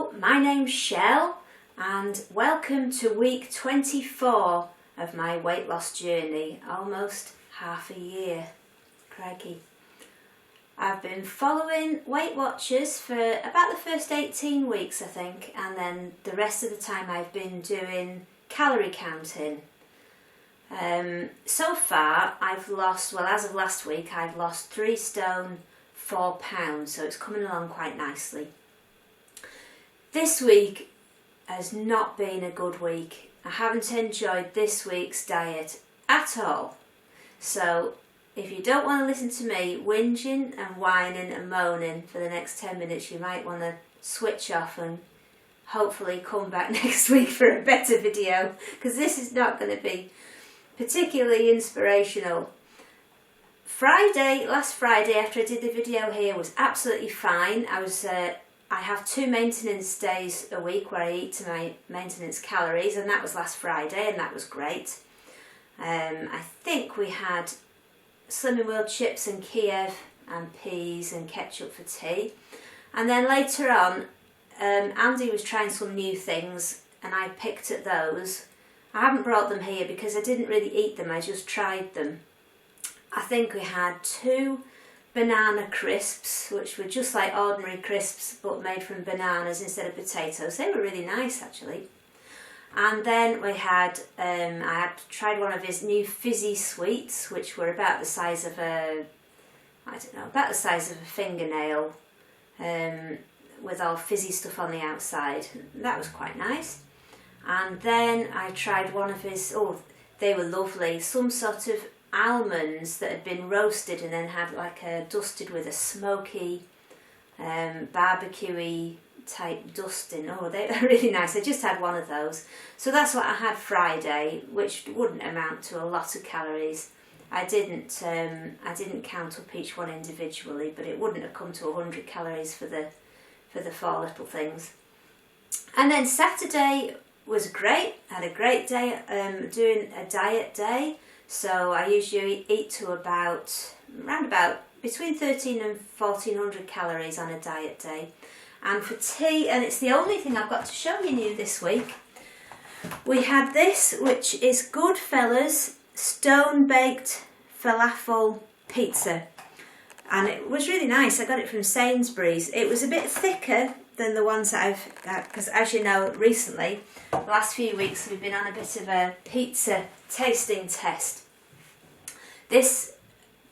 Hello, my name's Shell and welcome to week 24 of my weight loss journey, almost half a year. Crikey. I've been following Weight Watchers for about the first 18 weeks I think, and then the rest of the time I've been doing calorie counting. So far I've lost, well as of last week, I've lost 3 stone 4 pounds, so it's coming along quite nicely. This week has not been a good week. I haven't enjoyed this week's diet at all. So if you don't want to listen to me whinging and whining and moaning for the next 10 minutes, you might want to switch off and hopefully come back next week for a better video, because this is not going to be particularly inspirational. Last Friday after I did the video here was absolutely fine. I have 2 maintenance days a week where I eat to my maintenance calories, and that was last Friday, and that was great. I think we had Slimming World chips and Kiev and peas and ketchup for tea. And then later on, Andy was trying some new things and I picked at those. I haven't brought them here because I didn't really eat them, I just tried them. I think we had 2 banana crisps, which were just like ordinary crisps but made from bananas instead of potatoes. They were really nice actually. And then we had, I had tried one of his new fizzy sweets, which were about the size of about the size of a fingernail, with all fizzy stuff on the outside. That was quite nice. And then I tried one of his, they were lovely, some sort of almonds that had been roasted and then had like dusted with a smoky, barbecue-y type dusting. Oh, they were really nice. I just had one of those. So that's what I had Friday, which wouldn't amount to a lot of calories. I didn't count up each one individually, but it wouldn't have come to 100 calories for the 4 little things. And then Saturday was great. I had a great day doing a diet day. So I usually eat to around about between 13 and 1400 calories on a diet day. And for tea, and it's the only thing I've got to show you new this week, we had this, which is Goodfellas stone baked falafel pizza. And it was really nice. I got it from Sainsbury's. It was a bit thicker than the ones that I've got, because as you know, recently, the last few weeks, we've been on a bit of a pizza tasting test. This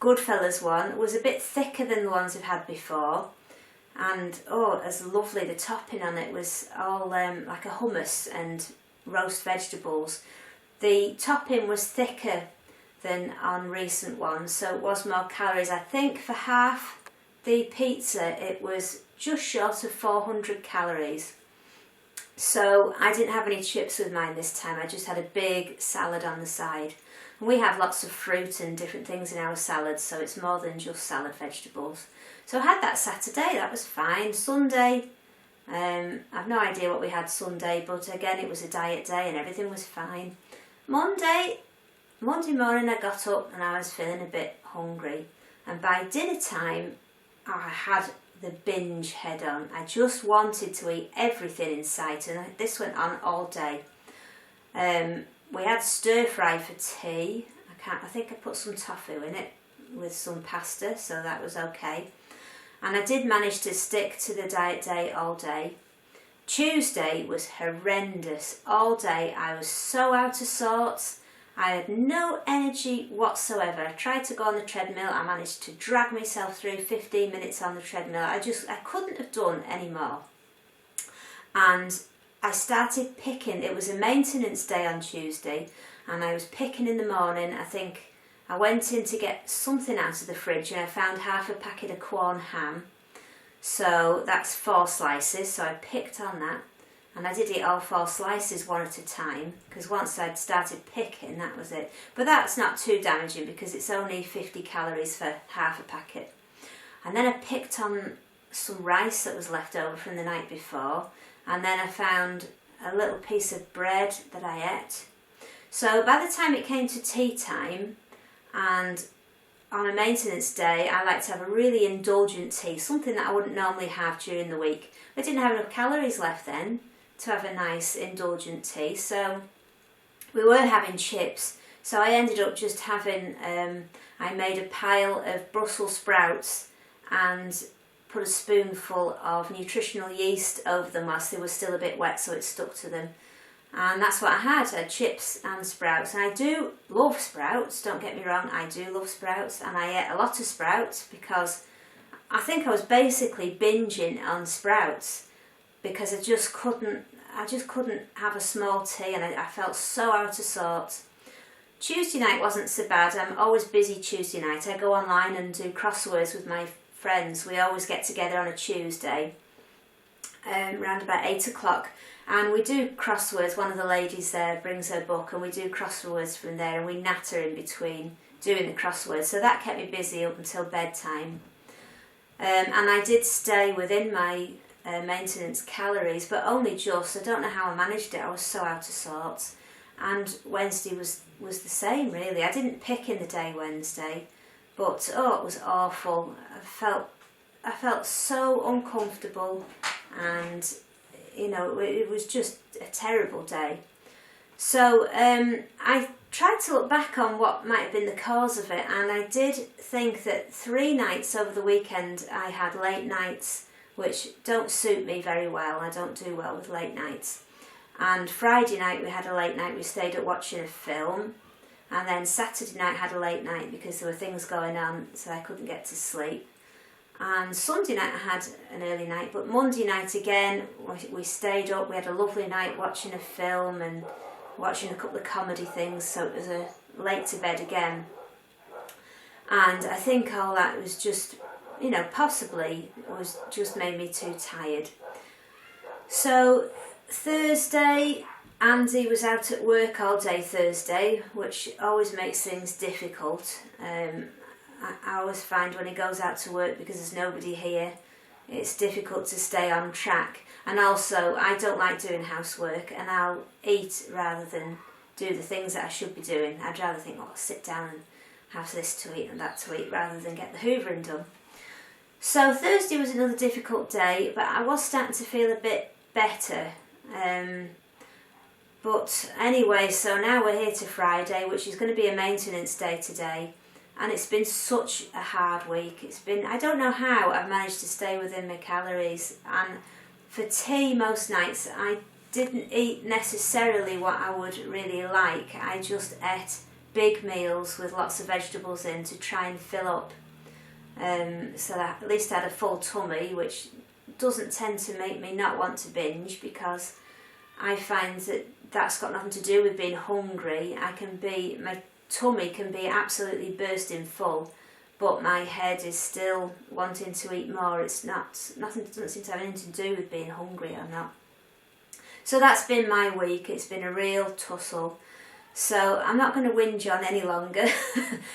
Goodfellas one was a bit thicker than the ones we've had before, and oh, it was lovely. The topping on it was all like a hummus and roast vegetables. The topping was thicker than on recent ones, so it was more calories. I think for half the pizza it was just short of 400 calories. So I didn't have any chips with mine this time. I just had a big salad on the side. And we have lots of fruit and different things in our salads, so it's more than just salad vegetables. So I had that Saturday, that was fine. Sunday, I've no idea what we had Sunday, but again it was a diet day and everything was fine. Monday morning I got up and I was feeling a bit hungry, and by dinner time I had the binge head on. I just wanted to eat everything in sight, and this went on all day. We had stir fry for tea. I think I put some tofu in it with some pasta, so that was okay. And I did manage to stick to the diet day all day. Tuesday was horrendous. All day I was so out of sorts. I had no energy whatsoever. I tried to go on the treadmill. I managed to drag myself through 15 minutes on the treadmill. I couldn't have done any more. And I started picking. It was a maintenance day on Tuesday, and I was picking in the morning. I think I went in to get something out of the fridge and I found half a packet of Quorn ham. So that's 4 slices, so I picked on that. And I did eat all 4 slices one at a time, because once I'd started picking, that was it. But that's not too damaging because it's only 50 calories for half a packet. And then I picked on some rice that was left over from the night before, and then I found a little piece of bread that I ate. So by the time it came to tea time, and on a maintenance day, I like to have a really indulgent tea, something that I wouldn't normally have during the week. I didn't have enough calories left then to have a nice indulgent tea, so we were having chips. So I ended up just having, I made a pile of Brussels sprouts and put a spoonful of nutritional yeast over them whilst they were still a bit wet, so it stuck to them. And that's what I had chips and sprouts. And I do love sprouts, don't get me wrong, I do love sprouts. And I ate a lot of sprouts because I think I was basically binging on sprouts because I just couldn't have a small tea, and I felt so out of sorts. Tuesday night wasn't so bad. I'm always busy Tuesday night. I go online and do crosswords with my friends. We always get together on a Tuesday around about 8 o'clock. And we do crosswords. One of the ladies there brings her book and we do crosswords from there, and we natter in between doing the crosswords. So that kept me busy up until bedtime. And I did stay within my maintenance calories, but only just. I don't know how I managed it. I was so out of sorts. And Wednesday was the same, really. I didn't pick in the day Wednesday, but it was awful. I felt so uncomfortable, and it was just a terrible day. So I tried to look back on what might have been the cause of it, and I did think that 3 nights over the weekend I had late nights, which don't suit me very well. I don't do well with late nights. And Friday night we had a late night. We stayed up watching a film, and then Saturday night had a late night because there were things going on, so I couldn't get to sleep. And Sunday night I had an early night, but Monday night again we stayed up. We had a lovely night watching a film and watching a couple of comedy things, so it was a late to bed again. And I think all that was just, possibly was just made me too tired. So Thursday, Andy was out at work all day Thursday, which always makes things difficult. I always find when he goes out to work, because there's nobody here, it's difficult to stay on track. And also, I don't like doing housework, and I'll eat rather than do the things that I should be doing. I'd rather think, I'll sit down and have this to eat and that to eat, rather than get the hoovering done. So Thursday was another difficult day, but I was starting to feel a bit better. But anyway, so now we're here to Friday, which is going to be a maintenance day today. And it's been such a hard week. I don't know how I've managed to stay within my calories. And for tea most nights, I didn't eat necessarily what I would really like. I just ate big meals with lots of vegetables in to try and fill up. So that at least I had a full tummy, which doesn't tend to make me not want to binge, because I find that that's got nothing to do with being hungry. My tummy can be absolutely bursting full, but my head is still wanting to eat more. Nothing doesn't seem to have anything to do with being hungry or not. So that's been my week. It's been a real tussle. So I'm not going to whinge on any longer.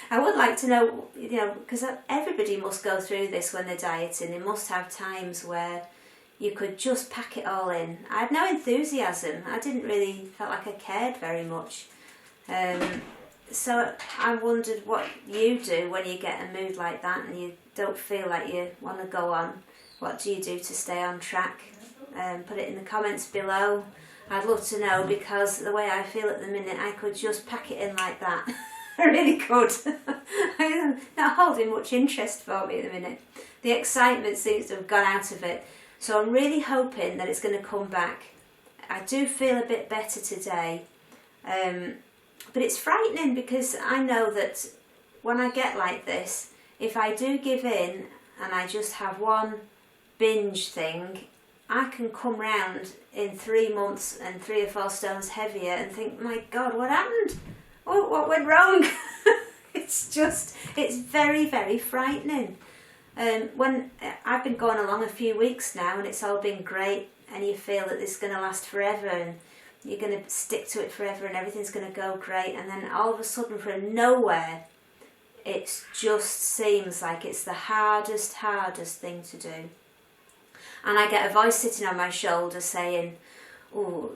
I would like to know, because everybody must go through this when they're dieting. They must have times where you could just pack it all in. I had no enthusiasm. I didn't really felt like I cared very much. So I wondered what you do when you get a mood like that and you don't feel like you want to go on. What do you do to stay on track? Put it in the comments below. I'd love to know, because the way I feel at the minute, I could just pack it in like that. I really could. I'm not holding much interest for me at the minute. The excitement seems to have gone out of it. So I'm really hoping that it's going to come back. I do feel a bit better today. But it's frightening, because I know that when I get like this, if I do give in and I just have one binge thing, I can come round in 3 months and 3 or 4 stones heavier and think, my God, what happened? What went wrong? It's very, very frightening. When I've been going along a few weeks now and it's all been great, and you feel that this is going to last forever and you're going to stick to it forever and everything's going to go great, and then all of a sudden from nowhere it just seems like it's the hardest thing to do. And I get a voice sitting on my shoulder saying, oh,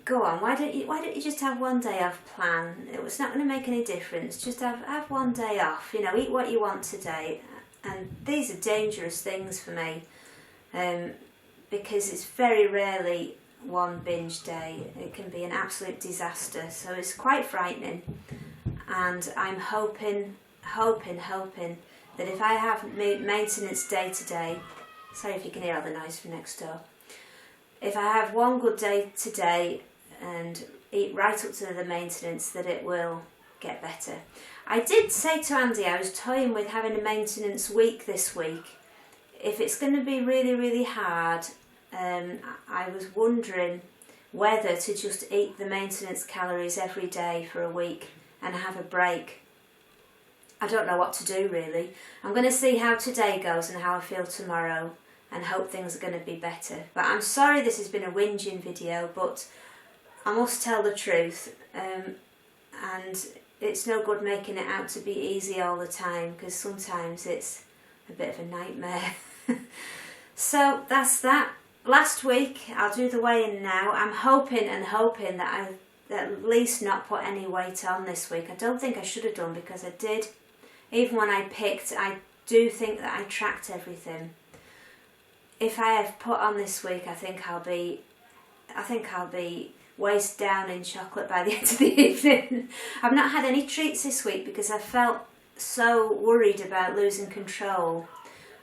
go on, why don't you just have one day off plan? It's not going to make any difference. Just have one day off, you know, eat what you want today. And these are dangerous things for me, because it's very rarely one binge day. It can be an absolute disaster, so it's quite frightening. And I'm hoping that if I have maintenance day today, sorry if you can hear all the noise from next door, if I have one good day today and eat right up to the maintenance, that it will get better. I did say to Andy I was toying with having a maintenance week this week. If it's going to be really, really hard, I was wondering whether to just eat the maintenance calories every day for a week and have a break. I don't know what to do really. I'm going to see how today goes and how I feel tomorrow, and hope things are going to be better. But I'm sorry this has been a whinging video, but I must tell the truth, and it's no good making it out to be easy all the time, because sometimes it's a bit of a nightmare. So that's that. Last week, I'll do the weigh-in now. I'm hoping that I've at least not put any weight on this week. I don't think I should have done, because I did. Even when I picked, I do think that I tracked everything. If I have put on this week, I think I'll be waist down in chocolate by the end of the evening. I've not had any treats this week because I felt so worried about losing control.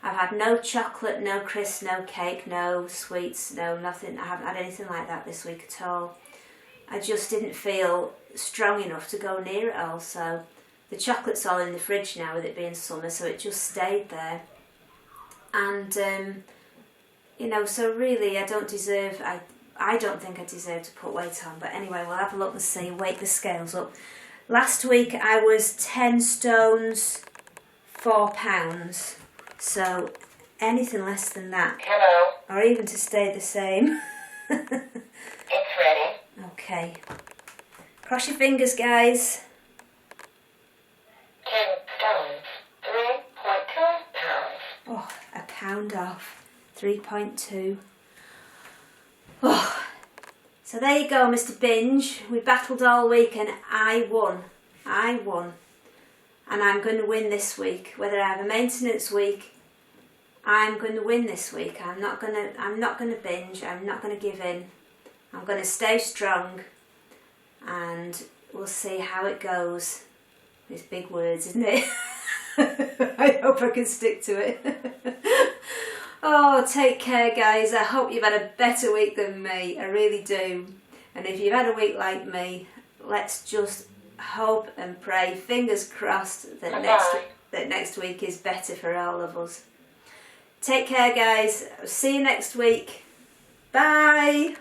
I've had no chocolate, no crisps, no cake, no sweets, no nothing. I haven't had anything like that this week at all. I just didn't feel strong enough to go near it all. So the chocolate's all in the fridge now, with it being summer, so it just stayed there. And you know, so really I don't think I deserve to put weight on. But anyway, we'll have a look and see, weight the scales up. Last week I was 10 stones, 4 pounds. So anything less than that. Hello. Or even to stay the same. It's ready. Okay. Cross your fingers, guys. 10 stones, 3.2 pounds. Oh, a pound off. 3.2. Oh. So there you go, Mr. Binge. We battled all week and I won. And I'm going to win this week. Whether I have a maintenance week, I'm going to win this week. I'm not going to binge. I'm not going to give in. I'm going to stay strong, and we'll see how it goes. It's big words, isn't it? I hope I can stick to it. Oh, take care, guys. I hope you've had a better week than me. I really do. And if you've had a week like me, let's just hope and pray, fingers crossed, that next week is better for all of us. Take care, guys. See you next week. Bye.